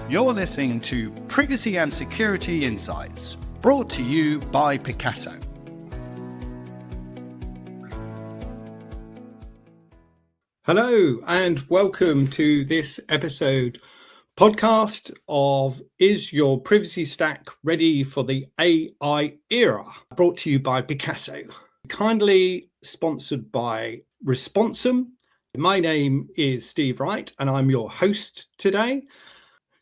You're listening to Privacy and Security Insights, brought to you by Piccaso. Hello and welcome to this episode podcast of Is Your Privacy Stack Ready for the AI Era? Brought to you by Piccaso. Kindly sponsored by Responsum. My name is Steve Wright and I'm your host today.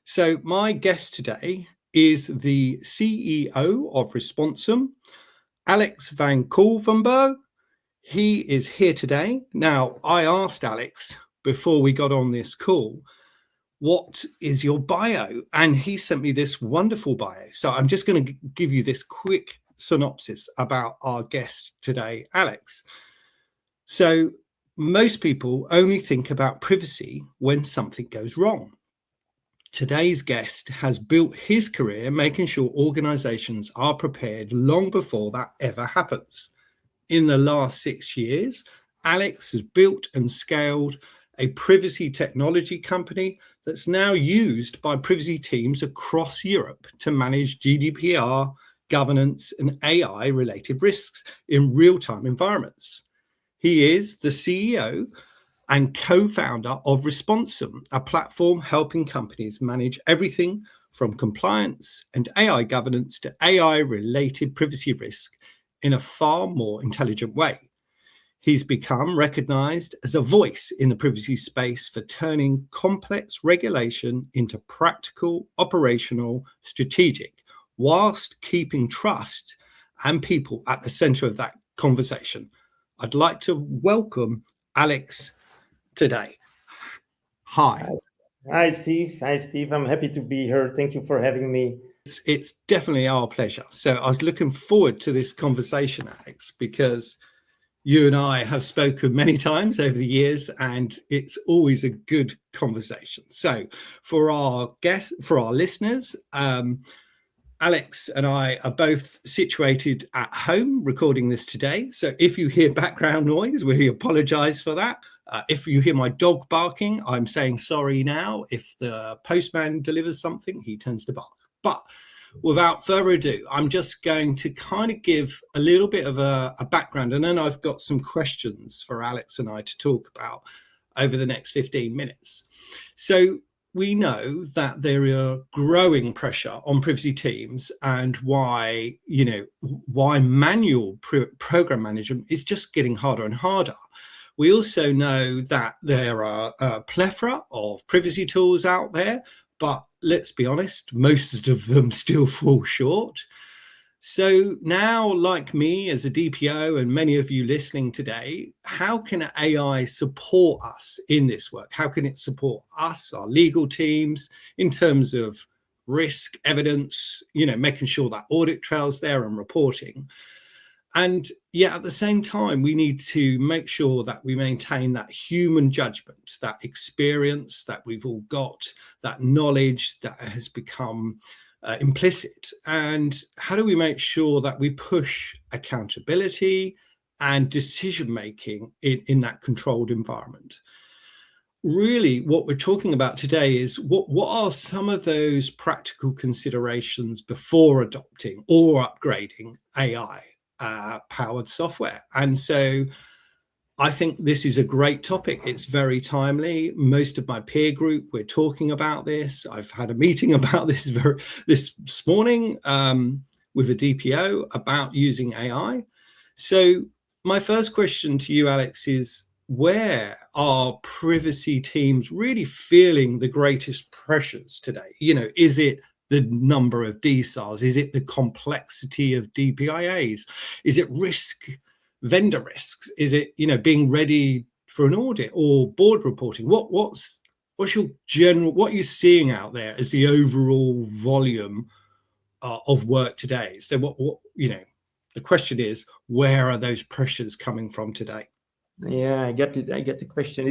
So my guest today is the CEO of Responsum, Alex Van Cauwenbergh. He is here today. Now, I asked Alex before we got on this call, what is your bio? And he sent me this wonderful bio. So I'm just going to give you this quick synopsis about our guest today, Alex. So most people only think about privacy when something goes wrong. Today's guest has built his career making sure organizations are prepared long before that ever happens. In the last 6 years, Alex has built and scaled a privacy technology company that's now used by privacy teams across Europe to manage GDPR, governance, and AI-related risks in real-time environments. He is the CEO and co-founder of Responsum, a platform helping companies manage everything from compliance and AI governance to AI-related privacy risk in a far more intelligent way. He's become recognized as a voice in the privacy space for turning complex regulation into practical, operational, strategic, whilst keeping trust and people at the center of that conversation. I'd like to welcome Alex today. Hi. Hi, Steve. I'm happy to be here. Thank you for having me. It's definitely our pleasure. So I was looking forward to this conversation, Alex, because you and I have spoken many times over the years, and it's always a good conversation. So for our listeners, Alex and I are both situated at home recording this today. So if you hear background noise, we apologize for that. If you hear my dog barking, I'm saying sorry now. If the postman delivers something, he tends to bark. But without further ado, I'm just going to kind of give a little bit of a background, and then I've got some questions for Alex and I to talk about over the next 15 minutes. So we know that there are growing pressure on privacy teams, and why manual program management is just getting harder and harder. We also know that there are a plethora of privacy tools out there, but let's be honest, most of them still fall short. So now, like me as a DPO and many of you listening today, how can AI support us in this work? How can it support us, our legal teams, in terms of risk, evidence, making sure that audit trail's there and reporting? And yet at the same time, we need to make sure that we maintain that human judgment, that experience that we've all got, that knowledge that has become implicit. And how do we make sure that we push accountability and decision-making in that controlled environment? Really, what we're talking about today is what are some of those practical considerations before adopting or upgrading AI powered software? And so I think this is a great topic. It's very timely. Most of my peer group, we're talking about this. I've had a meeting about this morning with a DPO about using AI. So my first question to you, Alex, is where are privacy teams really feeling the greatest pressures today? Is it the number of DSARs? Is it the complexity of DPIAs? Is it vendor risks? Is it, being ready for an audit or board reporting? What's your general, what you're seeing out there as the overall volume of work today? So the question is, where are those pressures coming from today? Yeah, I get it. I get the question.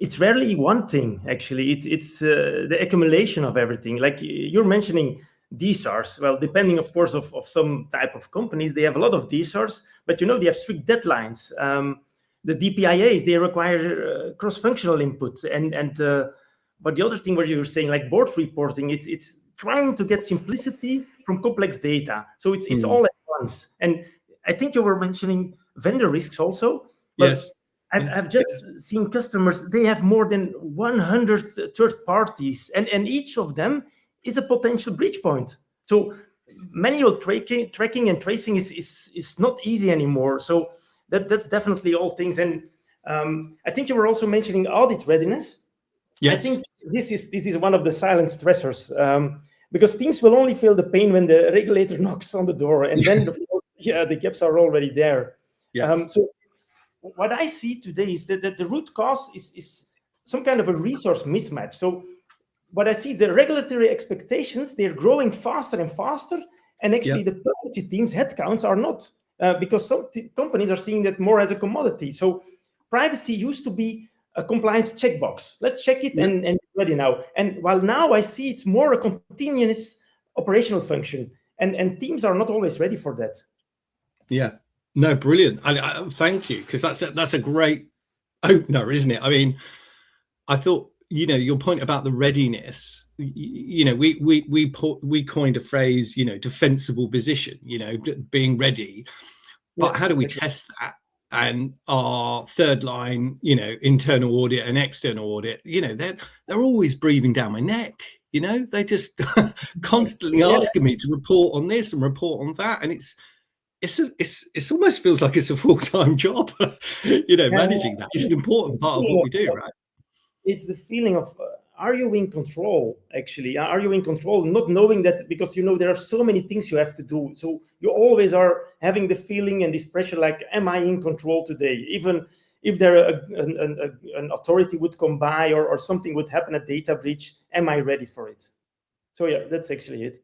It's rarely one thing, actually. It's the accumulation of everything. Like you're mentioning DSARs. Well, depending, of course, of some type of companies, they have a lot of DSARs, but they have strict deadlines. The DPIAs, they require cross-functional input, and But the other thing where you're saying like board reporting, it's trying to get simplicity from complex data. So it's all at once. And I think you were mentioning vendor risks also. But Yes. I've just seen customers, they have more than 100 third parties, and each of them is a potential breach point. So manual tracking and tracing is not easy anymore. So that's definitely all things. And I think you were also mentioning audit readiness. Yes. I think this is one of the silent stressors, because teams will only feel the pain when the regulator knocks on the door, and then the gaps are already there. Yes. So what I see today is that the root cause is some kind of a resource mismatch. So what I see, the regulatory expectations, they're growing faster and faster, and actually the privacy teams' headcounts are not, because some companies are seeing that more as a commodity. So privacy used to be a compliance checkbox. Let's check it and ready now. And while now I see it's more a continuous operational function, and teams are not always ready for that. Yeah. No, brilliant. I thank you, because that's a great opener, isn't it? I mean, I thought, your point about the readiness, we coined a phrase, defensible position, being ready. But how do we test that? And our third line, internal audit and external audit, they're always breathing down my neck. They just constantly asking me to report on this and report on that, and it's almost feels like it's a full-time job. Managing that is an important part of what we do, right? It's the feeling of are you in control? Actually, are you in control? Not knowing that, because there are so many things you have to do. So you always are having the feeling and this pressure, like, am I in control today? Even if an authority would come by or something would happen, a data breach, am I ready for it? So yeah, that's actually it.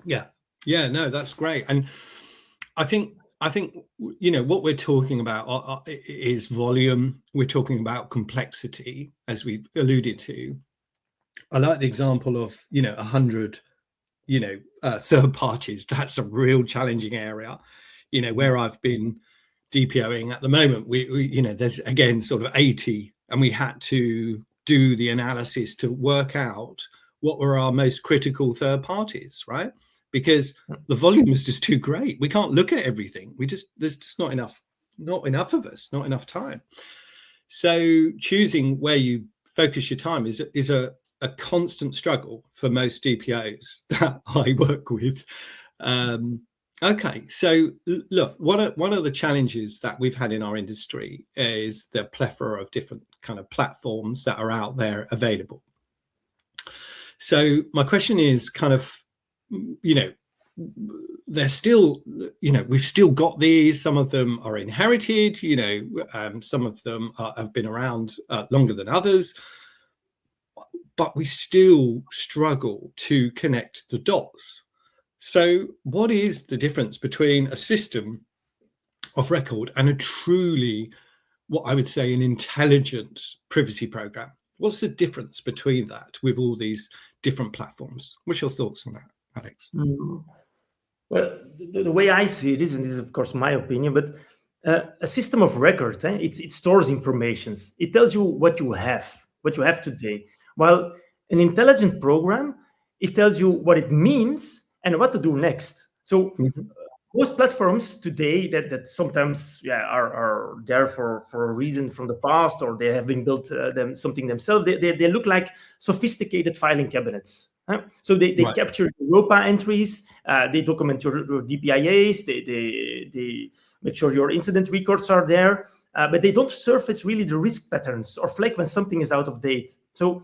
Yeah, no, that's great. And I think what we're talking about is volume. We're talking about complexity, as we alluded to. I like the example of 100 third parties. That's a real challenging area. Where I've been DPOing at the moment, we there's again sort of 80, and we had to do the analysis to work out what were our most critical third parties, right? Because the volume is just too great. We can't look at everything. There's just not enough of us, not enough time. So choosing where you focus your time is a constant struggle for most DPOs that I work with. Okay, so look, one of the challenges that we've had in our industry is the plethora of different kind of platforms that are out there available. So my question is kind of, they're still, we've still got these. Some of them are inherited, some of them have been around longer than others, but we still struggle to connect the dots. So what is the difference between a system of record and a truly, what I would say, an intelligent privacy program? What's the difference between that with all these different platforms? What's your thoughts on that, Alex? Well, the way I see it is, and this is of course my opinion, but a system of record, it stores information. It tells you what you have today. While an intelligent program, it tells you what it means and what to do next. So most platforms today that sometimes are there for a reason from the past, or they have been built something themselves, they look like sophisticated filing cabinets. So they capture Europa entries, they document your DPIAs, they make sure your incident records are there, but they don't surface really the risk patterns or flag when something is out of date. So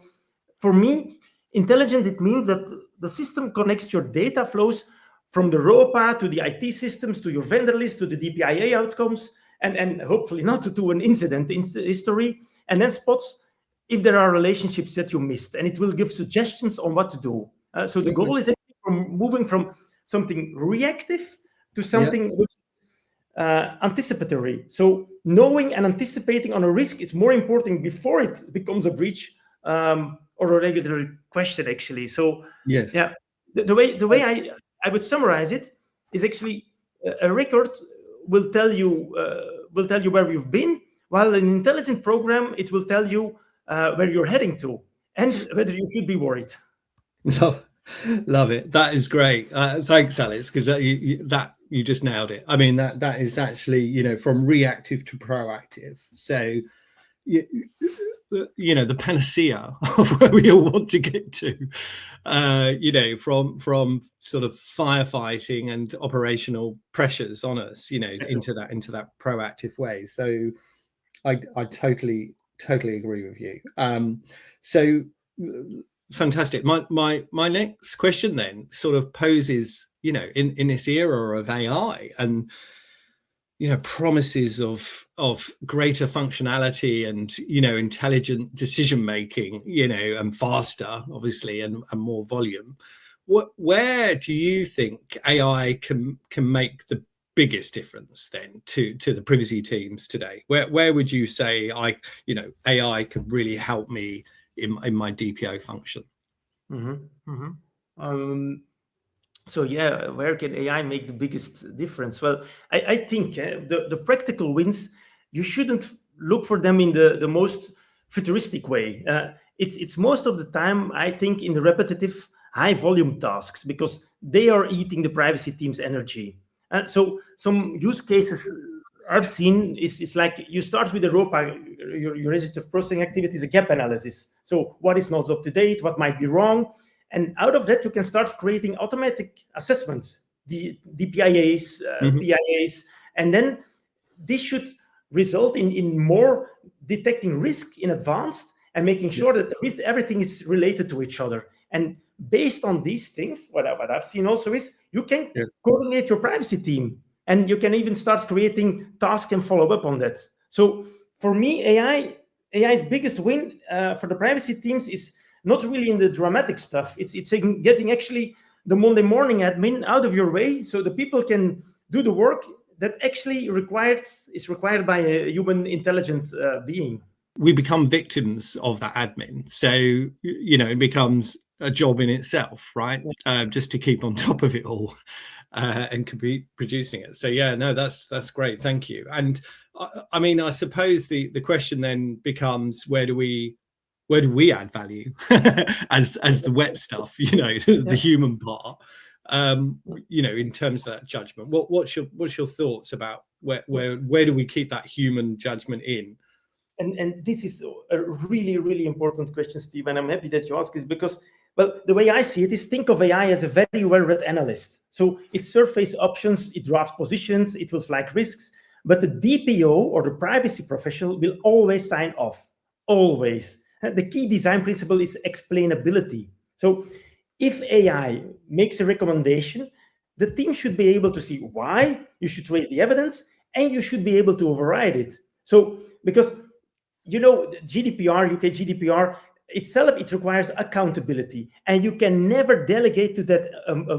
for me, intelligent, it means that the system connects your data flows from the ROPA to the IT systems, to your vendor list, to the DPIA outcomes, and hopefully not to an incident history, and then spots if there are relationships that you missed, and it will give suggestions on what to do. So the goal is moving from something reactive to something which is anticipatory. So knowing and anticipating on a risk is more important before it becomes a breach or a regulatory question, actually. So the way I would summarize it is actually a record will tell you where you've been, while an intelligent program, it will tell you where you're heading to. and whether you should be worried. Love it. That is great. Thanks, Alex, because you just nailed it. I mean, that is actually, from reactive to proactive. So, the panacea of where we all want to get to, from sort of firefighting and operational pressures on us, into that proactive way. So I totally agree with you. So fantastic. My next question then sort of poses, in this era of AI and promises of greater functionality and intelligent decision making, and faster, obviously, and more volume. Where do you think AI can make the biggest difference then to the privacy teams today? Where would you say AI could really help me in my DPO function? So where can AI make the biggest difference? Well, I think the practical wins, you shouldn't look for them in the most futuristic way. It's most of the time, I think, in the repetitive high volume tasks, because they are eating the privacy team's energy. So some use cases I've seen is like you start with the ROPA, your resistive processing activities, a gap analysis. So what is not up to date, what might be wrong? And out of that, you can start creating automatic assessments, the DPIAs, PIAs, and then this should result in more detecting risk in advance and making sure that everything is related to each other. And based on these things, what I've seen also is you can coordinate your privacy team, and you can even start creating tasks and follow up on that. So for me, AI's biggest win for the privacy teams is not really in the dramatic stuff. It's getting actually the Monday morning admin out of your way, so the people can do the work that actually is required by a human intelligent being. We become victims of that admin. So, it becomes a job in itself, right? Just to keep on top of it all and can be producing it. So, that's great. Thank you. And I mean, I suppose the question then becomes, where do we add value as the wet stuff, the human part, in terms of that judgment? What's your thoughts about where do we keep that human judgment in? And this is a really, really important question, Steve, and I'm happy that you ask this, because, well, the way I see it is, think of AI as a very well-read analyst. So it surveys options, it drafts positions, it will flag risks, but the DPO or the privacy professional will always sign off, always. The key design principle is explainability. So if AI makes a recommendation, the team should be able to see why, you should raise the evidence, and you should be able to override it. So, because, GDPR, UK GDPR itself, it requires accountability, and you can never delegate to that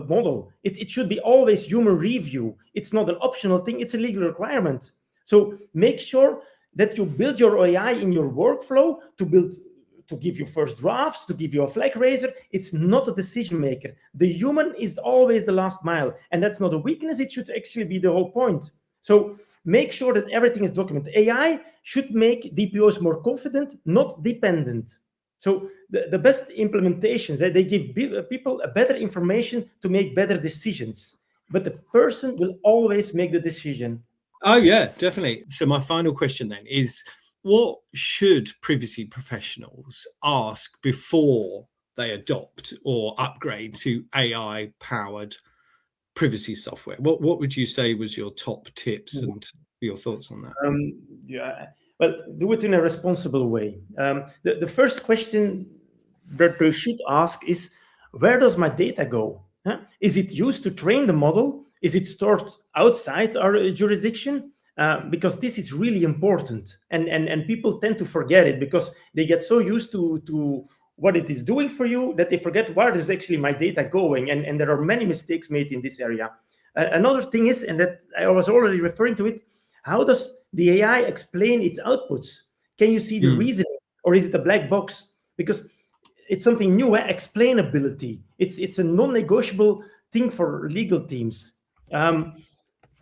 model. It should be always human review. It's not an optional thing, it's a legal requirement. So make sure that you build your AI in your workflow to give you first drafts, to give you a flag raiser. It's not a decision maker. The human is always the last mile, and that's not a weakness. It should actually be the whole point. So make sure that everything is documented. AI should make DPOs more confident, not dependent. So the best implementations, they give people a better information to make better decisions. But the person will always make the decision. Oh, yeah, definitely. So my final question then is, what should privacy professionals ask before they adopt or upgrade to AI-powered privacy software? What would you say was your top tips and your thoughts on that? Well, do it in a responsible way. The first question that they should ask is, where does my data go? Is it used to train the model? Is it stored outside our jurisdiction? Because this is really important, and people tend to forget it because they get so used to what it is doing for you that they forget where is actually my data going, and there are many mistakes made in this area. Another thing is, and that I was already referring to it, how does the AI explain its outputs? Can you see the reasoning, or is it a black box? Because it's something new, explainability. It's a non-negotiable thing for legal teams.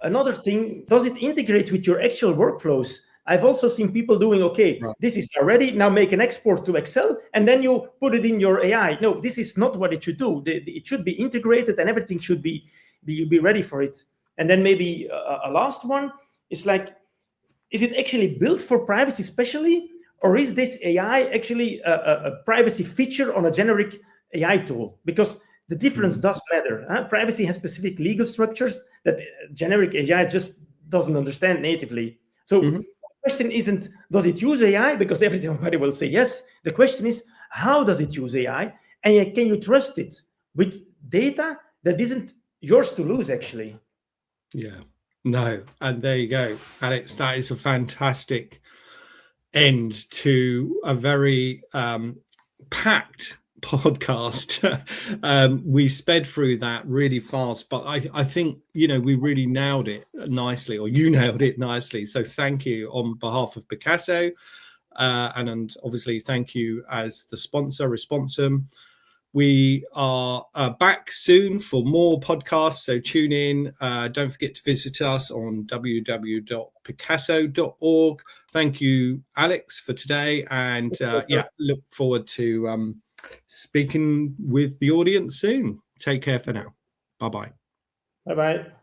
Another thing, does it integrate with your actual workflows? I've also seen people doing, okay, Right. this is already, now make an export to Excel, and then you put it in your AI. No, this is not what it should do. It should be integrated, and everything should be ready for it. And then maybe a last one is like, is it actually built for privacy specially, or is this AI actually a privacy feature on a generic AI tool? Because the difference does matter. Privacy has specific legal structures that generic AI just doesn't understand natively. So the question isn't, does it use AI? Because everybody will say yes. The question is, how does it use AI? And can you trust it with data that isn't yours to lose, actually? Yeah. No. And there you go, Alex. That is a fantastic end to a very packed podcast. We sped through that really fast, but I think, you know, we really nailed it nicely, or you nailed it nicely. So thank you on behalf of Piccaso, and obviously thank you as the sponsor, Responsum. We are back soon for more podcasts, so tune in. Don't forget to visit us on www.piccaso.org. Thank you, Alex, for today, and look forward to speaking with the audience soon. Take care for now. Bye-bye. Bye-bye.